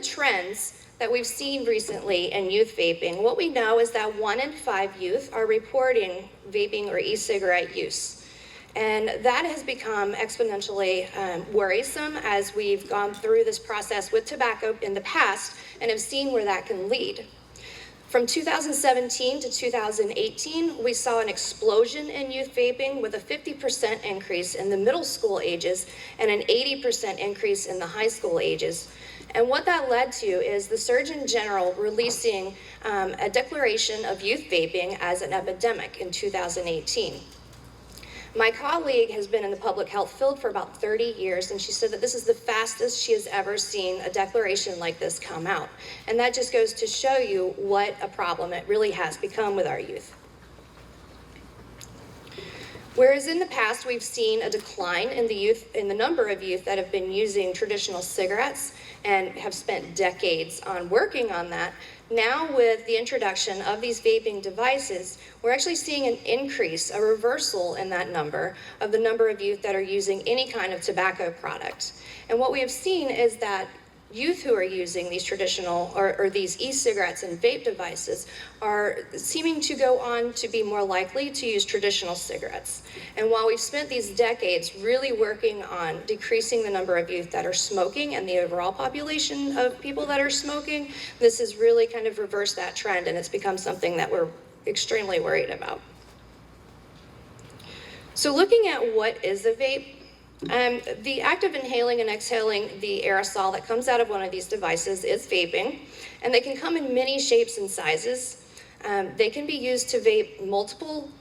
trends that we've seen recently in youth vaping, what we know is that 1 in 5 youth are reporting vaping or e-cigarette use. And that has become exponentially worrisome as we've gone through this process with tobacco in the past and have seen where that can lead. From 2017 to 2018, we saw an explosion in youth vaping with a 50% increase in the middle school ages and an 80% increase in the high school ages. And what that led to is the Surgeon General releasing a declaration of youth vaping as an epidemic in 2018. My colleague has been in the public health field for about 30 years, and she said that this is the fastest she has ever seen a declaration like this come out. And that just goes to show you what a problem it really has become with our youth. Whereas in the past we've seen a decline in the number of youth that have been using traditional cigarettes and have spent decades on working on that, now with the introduction of these vaping devices, we're actually seeing an increase, a reversal in that number of the number of youth that are using any kind of tobacco product. And what we have seen is that youth who are using these traditional or these e-cigarettes and vape devices are seeming to go on to be more likely to use traditional cigarettes. And while we've spent these decades really working on decreasing the number of youth that are smoking and the overall population of people that are smoking, this has really kind of reversed that trend, and it's become something that we're extremely worried about. So looking at what is a vape, the act of inhaling and exhaling the aerosol that comes out of one of these devices is vaping, and they can come in many shapes and sizes. They can be used to vape multiple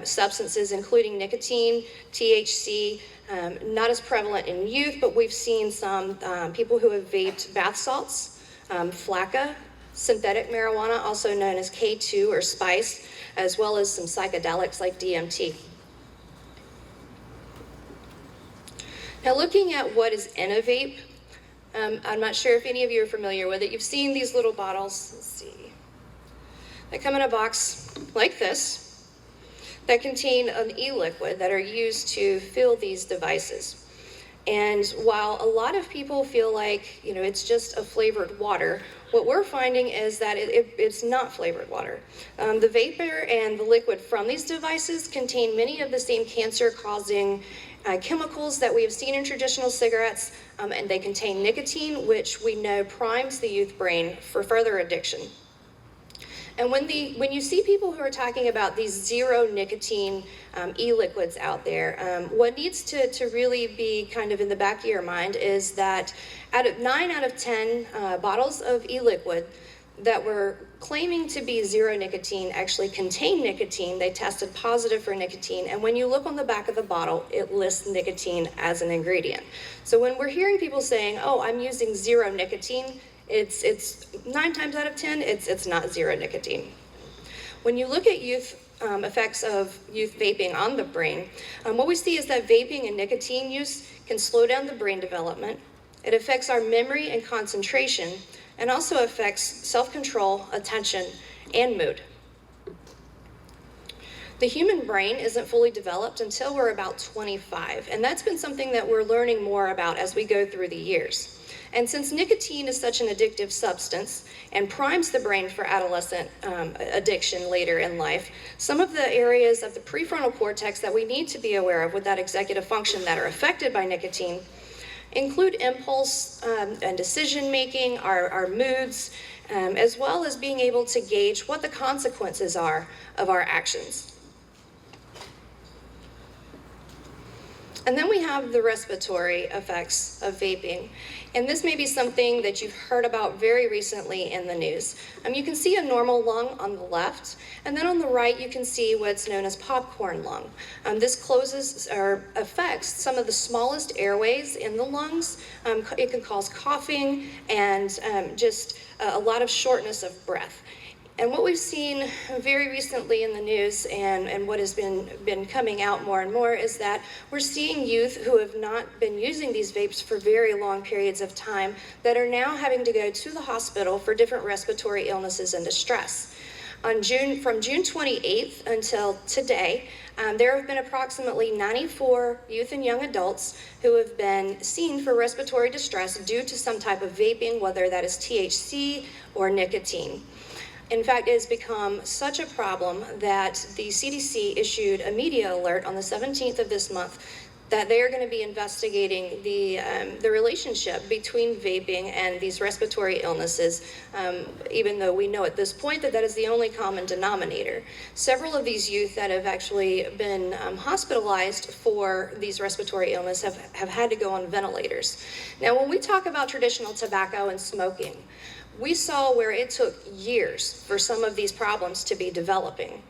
substances, including nicotine, THC, not as prevalent in youth, but we've seen some people who have vaped bath salts, flakka, synthetic marijuana, also known as K2 or spice, as well as some psychedelics like DMT. Now looking at what is in a vape, I'm not sure if any of you are familiar with it. You've seen these little bottles, let's see. They come in a box like this that contain an e-liquid that are used to fill these devices. And while a lot of people feel like, it's just a flavored water, what we're finding is that it's not flavored water. The vapor and the liquid from these devices contain many of the same cancer-causing chemicals that we have seen in traditional cigarettes, and they contain nicotine, which we know primes the youth brain for further addiction. And when you see people who are talking about these zero nicotine e-liquids out there, what needs to really be kind of in the back of your mind is that 9 out of 10 bottles of e-liquid that were claiming to be zero nicotine actually contain nicotine. They tested positive for nicotine, and when you look on the back of the bottle, it lists nicotine as an ingredient. So when we're hearing people saying, "Oh, I'm using zero nicotine," it's 9 times out of 10, it's not zero nicotine. When you look at youth effects of youth vaping on the brain, what we see is that vaping and nicotine use can slow down the brain development. It affects our memory and concentration, and also affects self-control, attention, and mood. The human brain isn't fully developed until we're about 25, and that's been something that we're learning more about as we go through the years. And since nicotine is such an addictive substance and primes the brain for adolescent addiction later in life, some of the areas of the prefrontal cortex that we need to be aware of with that executive function that are affected by nicotine include impulse and decision-making, our moods, as well as being able to gauge what the consequences are of our actions. And then we have the respiratory effects of vaping. And this may be something that you've heard about very recently in the news. You can see a normal lung on the left, and then on the right you can see what's known as popcorn lung. This closes or affects some of the smallest airways in the lungs. It can cause coughing and just a lot of shortness of breath. And what we've seen very recently in the news and what has been coming out more and more is that we're seeing youth who have not been using these vapes for very long periods of time that are now having to go to the hospital for different respiratory illnesses and distress. From June 28th until today, there have been approximately 94 youth and young adults who have been seen for respiratory distress due to some type of vaping, whether that is THC or nicotine. In fact, it has become such a problem that the CDC issued a media alert on the 17th of this month that they are going to be investigating the relationship between vaping and these respiratory illnesses, even though we know at this point that that is the only common denominator. Several of these youth that have actually been hospitalized for these respiratory illnesses have had to go on ventilators. Now, when we talk about traditional tobacco and smoking, we saw where it took years for some of these problems to be developing.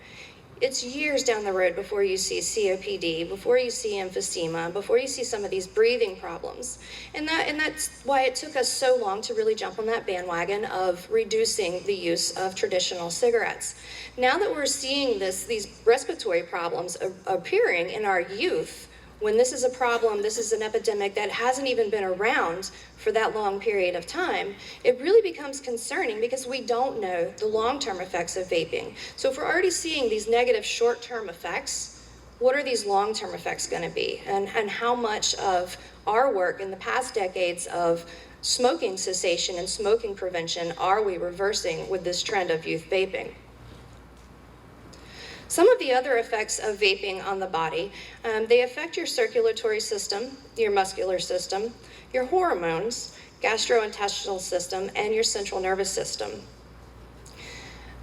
It's years down the road before you see COPD, before you see emphysema, before you see some of these breathing problems. And that's why it took us so long to really jump on that bandwagon of reducing the use of traditional cigarettes. Now that we're seeing these respiratory problems appearing in our youth, when this is a problem, this is an epidemic that hasn't even been around for that long period of time, it really becomes concerning because we don't know the long-term effects of vaping. So if we're already seeing these negative short-term effects, what are these long-term effects going to be? And how much of our work in the past decades of smoking cessation and smoking prevention are we reversing with this trend of youth vaping? Some of the other effects of vaping on the body, they affect your circulatory system, your muscular system, your hormones, gastrointestinal system, and your central nervous system.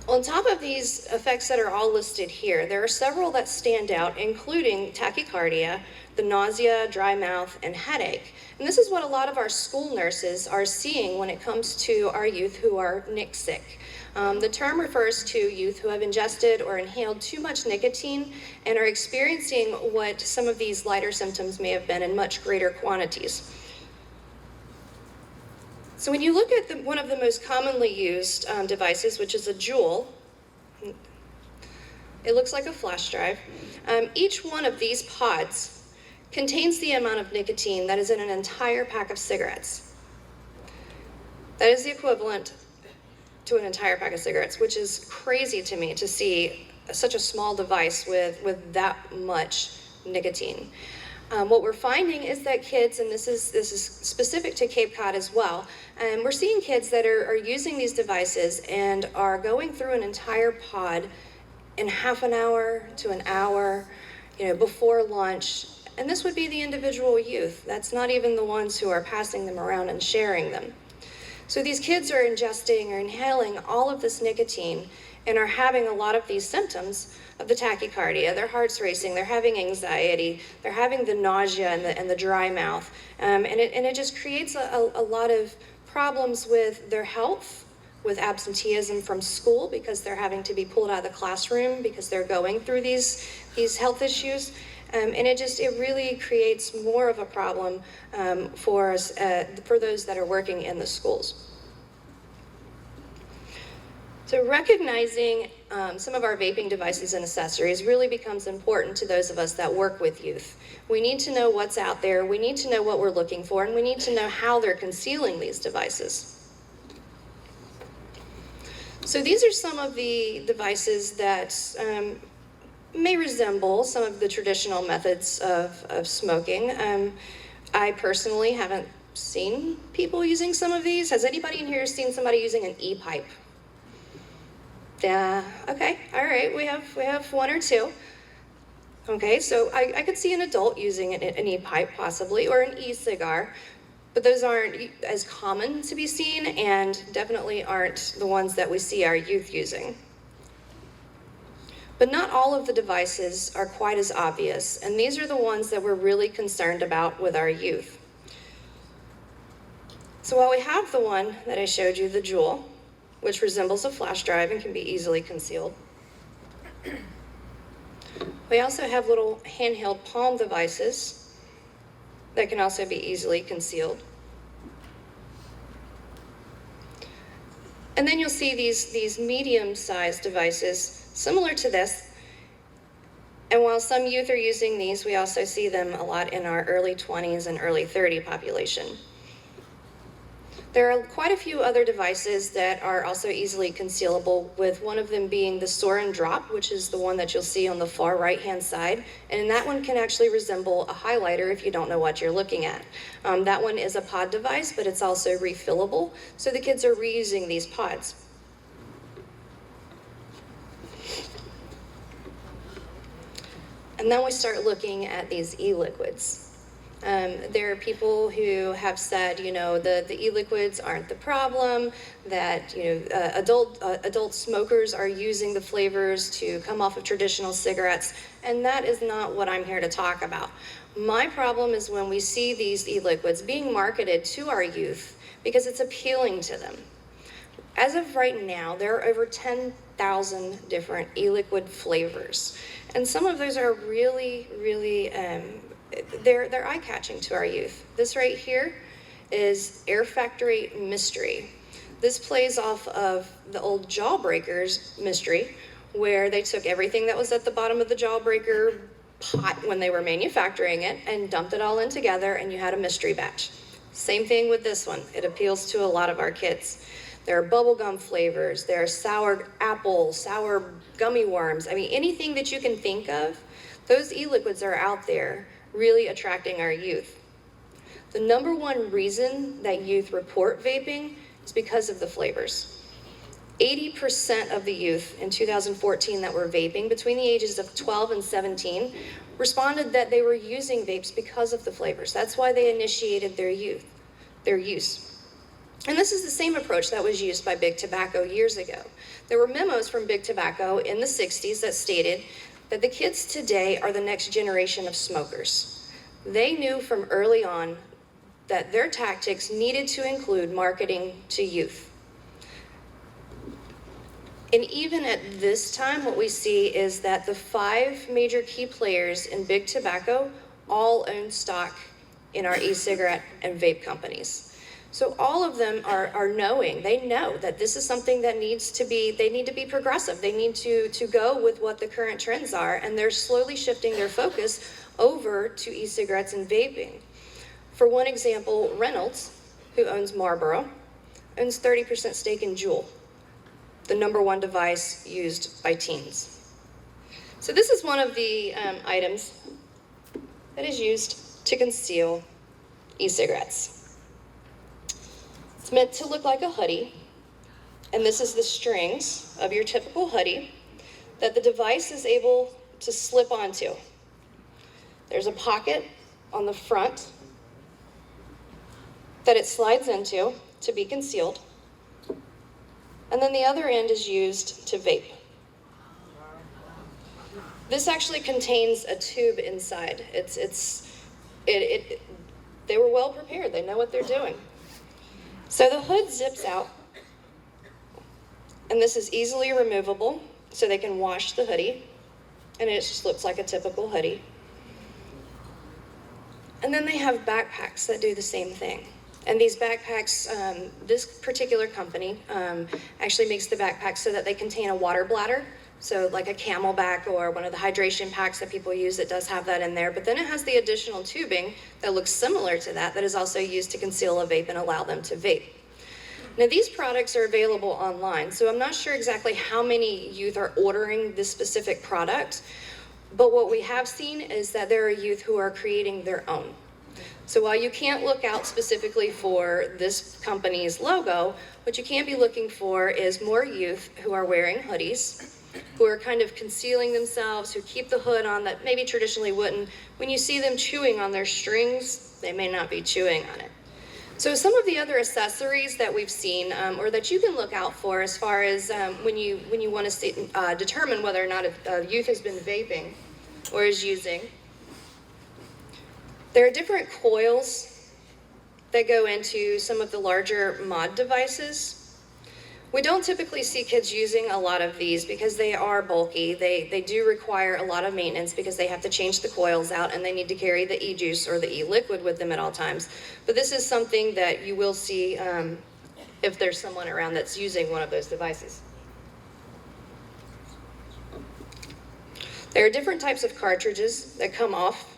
On top of these effects that are all listed here, there are several that stand out, including tachycardia, the nausea, dry mouth, and headache. And this is what a lot of our school nurses are seeing when it comes to our youth who are nic sick. The term refers to youth who have ingested or inhaled too much nicotine and are experiencing what some of these lighter symptoms may have been in much greater quantities. So when you look at one of the most commonly used devices, which is a Juul, it looks like a flash drive. Each one of these pods contains the amount of nicotine that is in an entire pack of cigarettes. That is the equivalent to an entire pack of cigarettes, which is crazy to me to see such a small device with that much nicotine. What we're finding is that kids, and this is specific to Cape Cod as well, we're seeing kids that are using these devices and are going through an entire pod in half an hour to an hour, before lunch. And this would be the individual youth. That's not even the ones who are passing them around and sharing them. So these kids are ingesting or inhaling all of this nicotine and are having a lot of these symptoms of the tachycardia. Their heart's racing, they're having anxiety, they're having the nausea and the dry mouth. And it just creates a lot of problems with their health, with absenteeism from school because they're having to be pulled out of the classroom because they're going through these health issues. And it really creates more of a problem for us, for those that are working in the schools. So recognizing some of our vaping devices and accessories really becomes important to those of us that work with youth. We need to know what's out there, we need to know what we're looking for, and we need to know how they're concealing these devices. So these are some of the devices that may resemble some of the traditional methods of smoking. I personally haven't seen people using some of these. Has anybody in here seen somebody using an e-pipe? Yeah, okay, all right, we have one or two. Okay, so I could see an adult using an e-pipe possibly, or an e-cigar, but those aren't as common to be seen and definitely aren't the ones that we see our youth using. But not all of the devices are quite as obvious, and these are the ones that we're really concerned about with our youth. So while we have the one that I showed you, the Juul, which resembles a flash drive and can be easily concealed, we also have little handheld palm devices that can also be easily concealed. And then you'll see these medium-sized devices similar to this. And while some youth are using these, we also see them a lot in our early 20s and early 30 population. There are quite a few other devices that are also easily concealable, with one of them being the store and drop, which is the one that you'll see on the far right-hand side. And that one can actually resemble a highlighter if you don't know what you're looking at. That one is a pod device, but it's also refillable, so the kids are reusing these pods. And then we start looking at these e-liquids. There are people who have said, the e-liquids aren't the problem, that, adult smokers are using the flavors to come off of traditional cigarettes, and that is not what I'm here to talk about. My problem is when we see these e-liquids being marketed to our youth because it's appealing to them. As of right now, there are over 10,000 different e-liquid flavors, and some of those are really, really, they're eye-catching to our youth. This right here is Air Factory Mystery. This plays off of the old Jawbreakers Mystery, where they took everything that was at the bottom of the Jawbreaker pot when they were manufacturing it and dumped it all in together, and you had a mystery batch. Same thing with this one. It appeals to a lot of our kids. There are bubblegum flavors, there are sour apple, sour gummy worms. I mean, anything that you can think of, those e-liquids are out there really attracting our youth. The number one reason that youth report vaping is because of the flavors. 80% of the youth in 2014 that were vaping between the ages of 12 and 17 responded that they were using vapes because of the flavors. That's why they initiated their use. And this is the same approach that was used by Big Tobacco years ago. There were memos from Big Tobacco in the 60s that stated that the kids today are the next generation of smokers. They knew from early on that their tactics needed to include marketing to youth. And even at this time, what we see is that the 5 major key players in Big Tobacco all own stock in our e-cigarette and vape companies. So all of them are knowing, they know that this is something that they need to be progressive. They need to go with what the current trends are, and they're slowly shifting their focus over to e-cigarettes and vaping. For one example, Reynolds, who owns Marlboro, owns 30% stake in Juul, the #1 device used by teens. So this is one of the items that is used to conceal e-cigarettes. It's meant to look like a hoodie, and this is the strings of your typical hoodie that the device is able to slip onto. There's a pocket on the front that it slides into to be concealed, and then the other end is used to vape. This actually contains a tube inside. They were well prepared. They know what they're doing. So the hood zips out, and this is easily removable, so they can wash the hoodie, and it just looks like a typical hoodie. And then they have backpacks that do the same thing. And these backpacks, this particular company actually makes the backpacks so that they contain a water bladder, so like a Camelback or one of the hydration packs that people use that does have that in there. But then it has the additional tubing that looks similar to that is also used to conceal a vape and allow them to vape. Now these products are available online, so I'm not sure exactly how many youth are ordering this specific product, but what we have seen is that there are youth who are creating their own. So while you can't look out specifically for this company's logo, what you can be looking for is more youth who are wearing hoodies, who are kind of concealing themselves, who keep the hood on that maybe traditionally wouldn't. When you see them chewing on their strings, they may not be chewing on it. So some of the other accessories that we've seen, or that you can look out for as far as when you want to determine whether or not a youth has been vaping or is using, there are different coils that go into some of the larger mod devices. We don't typically see kids using a lot of these because they are bulky. They do require a lot of maintenance because they have to change the coils out and they need to carry the e-juice or the e-liquid with them at all times. But this is something that you will see if there's someone around that's using one of those devices. There are different types of cartridges that come off.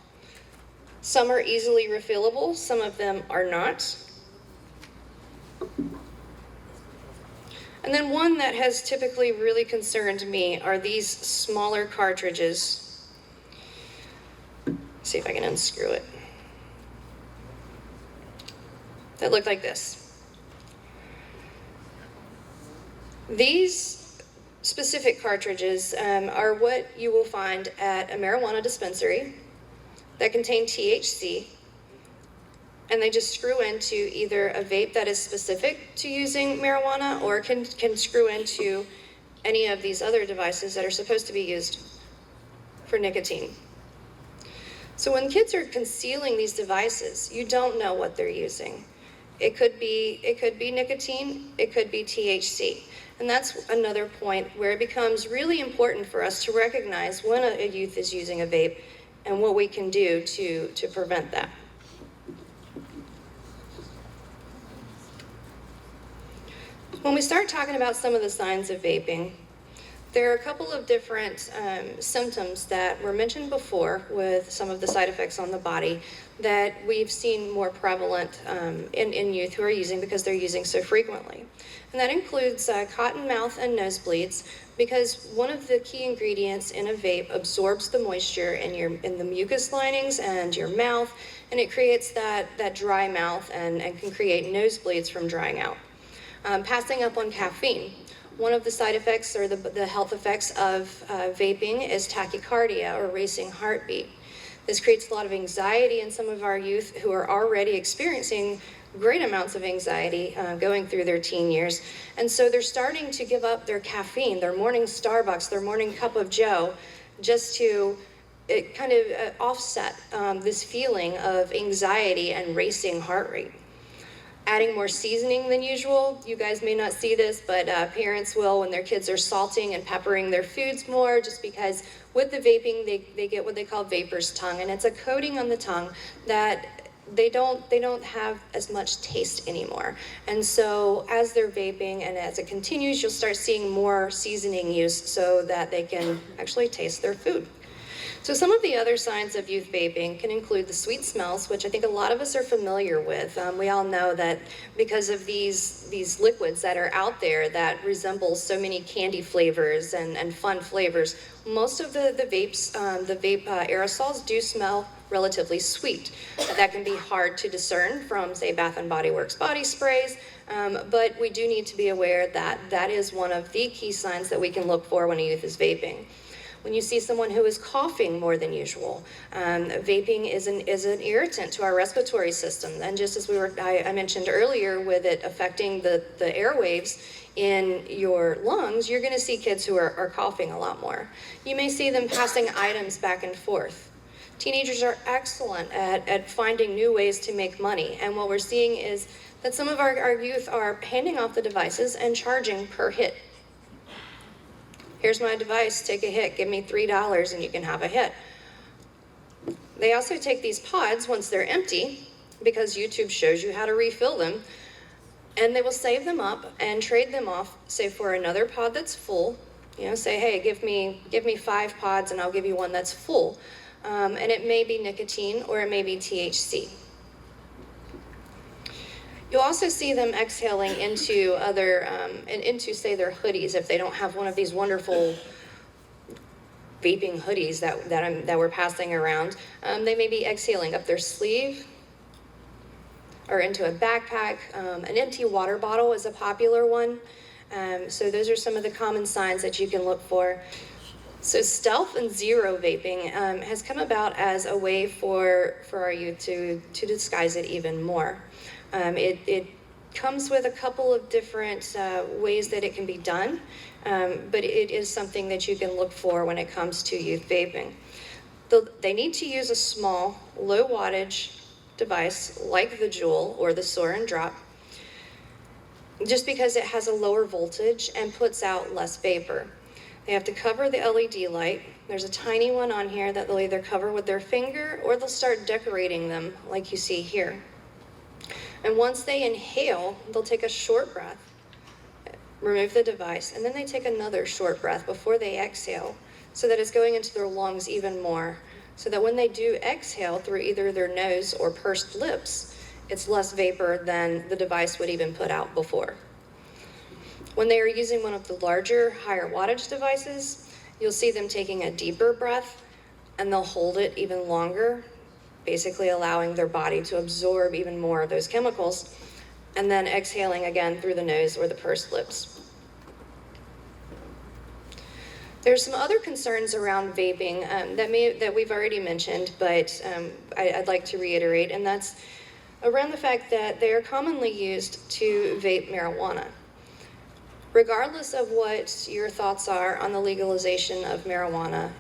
Some are easily refillable, some of them are not. And then one that has typically really concerned me are these smaller cartridges. Let's see if I can unscrew it. That look like this. These specific cartridges are what you will find at a marijuana dispensary that contain THC, and they just screw into either a vape that is specific to using marijuana or can screw into any of these other devices that are supposed to be used for nicotine. So when kids are concealing these devices, you don't know what they're using. It could be nicotine, it could be THC. And that's another point where it becomes really important for us to recognize when a youth is using a vape and what we can do to prevent that. When we start talking about some of the signs of vaping, there are a couple of different symptoms that were mentioned before with some of the side effects on the body that we've seen more prevalent in youth who are using because they're using so frequently. And that includes cotton mouth and nosebleeds, because one of the key ingredients in a vape absorbs the moisture in the mucus linings and your mouth, and it creates that dry mouth and can create nosebleeds from drying out. Passing up on caffeine. One of the side effects or the health effects of vaping is tachycardia or racing heartbeat. This creates a lot of anxiety in some of our youth who are already experiencing great amounts of anxiety going through their teen years. And so they're starting to give up their caffeine, their morning Starbucks, their morning cup of Joe, just to kind of offset this feeling of anxiety and racing heart rate. Adding more seasoning than usual. You guys may not see this, but parents will when their kids are salting and peppering their foods more, just because with the vaping, they get what they call vapor's tongue, and it's a coating on the tongue that they don't have as much taste anymore. And so as they're vaping and as it continues, you'll start seeing more seasoning use so that they can actually taste their food. So some of the other signs of youth vaping can include the sweet smells, which I think a lot of us are familiar with. We all know that because of these liquids that are out there that resemble so many candy flavors and fun flavors, most of the vape aerosols do smell relatively sweet. That can be hard to discern from, say, Bath & Body Works body sprays, but we do need to be aware that that is one of the key signs that we can look for when a youth is vaping. When you see someone who is coughing more than usual, vaping is an irritant to our respiratory system. And just as I mentioned earlier, with it affecting the airwaves in your lungs, you're going to see kids who are coughing a lot more. You may see them passing items back and forth. Teenagers are excellent at finding new ways to make money. And what we're seeing is that some of our youth are handing off the devices and charging per hit. Here's my device, take a hit, give me $3 and you can have a hit. They also take these pods once they're empty, because YouTube shows you how to refill them, and they will save them up and trade them off, say for another pod that's full. Say, hey, give me 5 pods and I'll give you one that's full. And it may be nicotine or it may be THC. You'll also see them exhaling into say their hoodies if they don't have one of these wonderful vaping hoodies that we're passing around. They may be exhaling up their sleeve or into a backpack. An empty water bottle is a popular one. So those are some of the common signs that you can look for. So stealth and zero vaping has come about as a way for our youth to disguise it even more. It comes with a couple of different ways that it can be done, but it is something that you can look for when it comes to youth vaping. They need to use a small, low wattage device like the Juul or the Soar and Drop, just because it has a lower voltage and puts out less vapor. They have to cover the LED light. There's a tiny one on here that they'll either cover with their finger or they'll start decorating them like you see here. And once they inhale, they'll take a short breath, remove the device, and then they take another short breath before they exhale, so that it's going into their lungs even more, so that when they do exhale through either their nose or pursed lips, it's less vapor than the device would even put out before. When they are using one of the larger, higher wattage devices, you'll see them taking a deeper breath, and they'll hold it even longer, basically allowing their body to absorb even more of those chemicals, and then exhaling again through the nose or the pursed lips. There's some other concerns around vaping that we've already mentioned, but I'd like to reiterate, and that's around the fact that they are commonly used to vape marijuana. Regardless of what your thoughts are on the legalization of marijuana,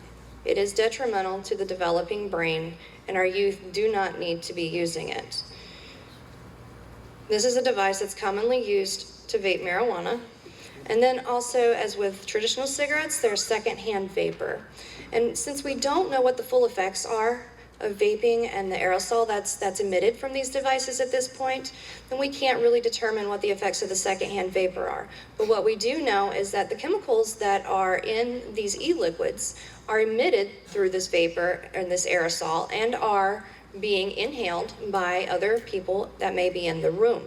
it is detrimental to the developing brain, and our youth do not need to be using it. This is a device that's commonly used to vape marijuana. And then also, as with traditional cigarettes, there's secondhand vapor. And since we don't know what the full effects are of vaping and the aerosol that's emitted from these devices at this point, then we can't really determine what the effects of the secondhand vapor are. But what we do know is that the chemicals that are in these e-liquids are emitted through this vapor and this aerosol and are being inhaled by other people that may be in the room.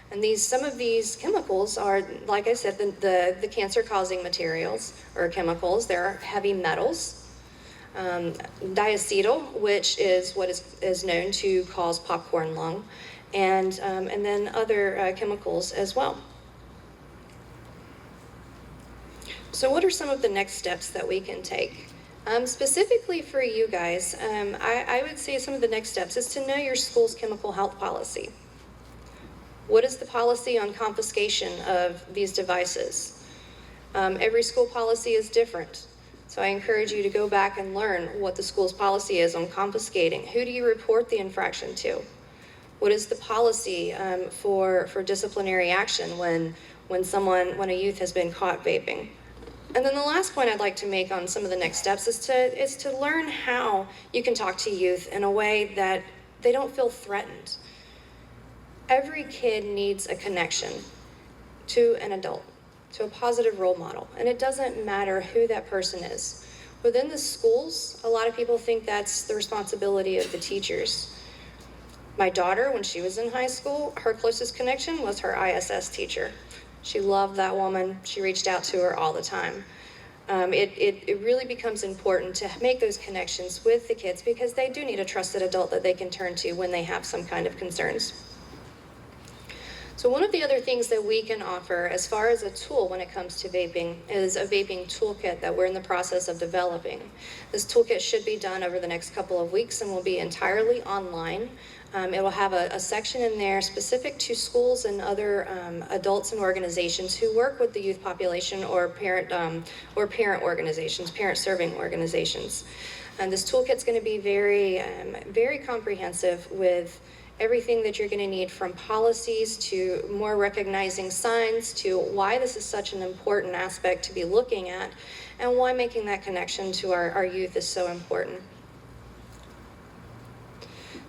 And some of these chemicals are, like I said, the cancer-causing materials or chemicals. There are heavy metals, diacetyl, which is what is known to cause popcorn lung, and then other chemicals as well. So what are some of the next steps that we can take? Specifically for you guys, I would say some of the next steps is to know your school's chemical health policy. What is the policy on confiscation of these devices? Every school policy is different. So I encourage you to go back and learn what the school's policy is on confiscating. Who do you report the infraction to? What is the policy for disciplinary action when a youth has been caught vaping? And then the last point I'd like to make on some of the next steps is to learn how you can talk to youth in a way that they don't feel threatened. Every kid needs a connection to an adult, to a positive role model, and it doesn't matter who that person is. Within the schools, a lot of people think that's the responsibility of the teachers. My daughter, when she was in high school, her closest connection was her ISS teacher. She loved that woman. She reached out to her all the time. It really becomes important to make those connections with the kids because they do need a trusted adult that they can turn to when they have some kind of concerns. So one of the other things that we can offer as far as a tool when it comes to vaping is a vaping toolkit that we're in the process of developing. This toolkit should be done over the next couple of weeks and will be entirely online. It will have a section in there specific to schools and other adults and organizations who work with the youth population or parent organizations, parent-serving organizations. And this toolkit's going to be very comprehensive with everything that you're going to need, from policies to more recognizing signs to why this is such an important aspect to be looking at and why making that connection to our youth is so important.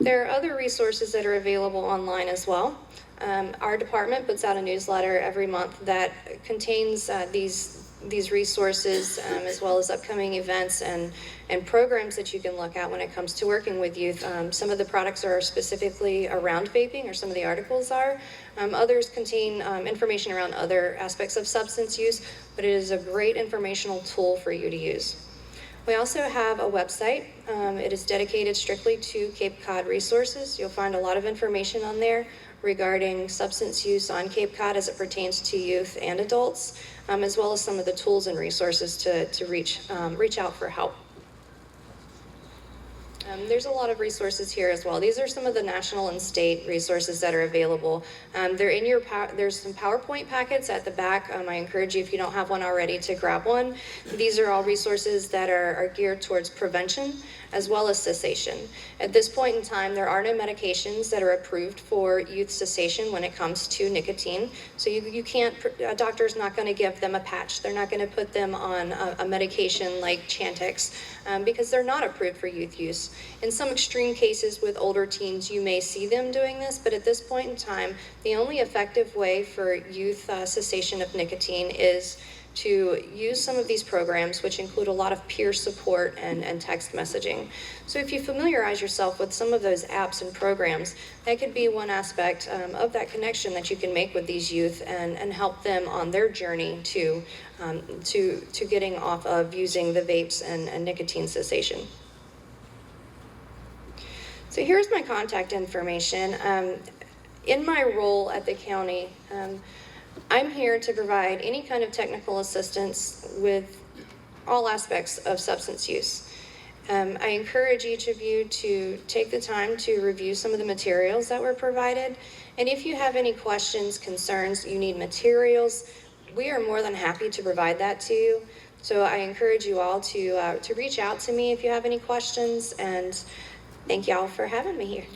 There are other resources that are available online as well. Our department puts out a newsletter every month that contains these resources as well as upcoming events and programs that you can look at when it comes to working with youth. Some of the products are specifically around vaping, or some of the articles are. Others contain information around other aspects of substance use, but it is a great informational tool for you to use. We also have a website. It is dedicated strictly to Cape Cod resources. You'll find a lot of information on there regarding substance use on Cape Cod as it pertains to youth and adults, as well as some of the tools and resources to reach out for help. There's a lot of resources here as well. These are some of the national and state resources that are available. There's some PowerPoint packets at the back. I encourage you, if you don't have one already, to grab one. These are all resources that are geared towards prevention as well as cessation. At this point in time, there are no medications that are approved for youth cessation when it comes to nicotine. So you can't, a doctor's not going to give them a patch. They're not going to put them on a medication like Chantix because they're not approved for youth use. In some extreme cases with older teens, you may see them doing this, but at this point in time, the only effective way for youth cessation of nicotine is to use some of these programs, which include a lot of peer support and text messaging. So if you familiarize yourself with some of those apps and programs, that could be one aspect of that connection that you can make with these youth and help them on their journey to getting off of using the vapes and nicotine cessation. So here's my contact information. In my role at the county, I'm here to provide any kind of technical assistance with all aspects of substance use. I encourage each of you to take the time to review some of the materials that were provided. And if you have any questions, concerns, you need materials, we are more than happy to provide that to you. So I encourage you all to reach out to me if you have any questions, and thank y'all for having me here.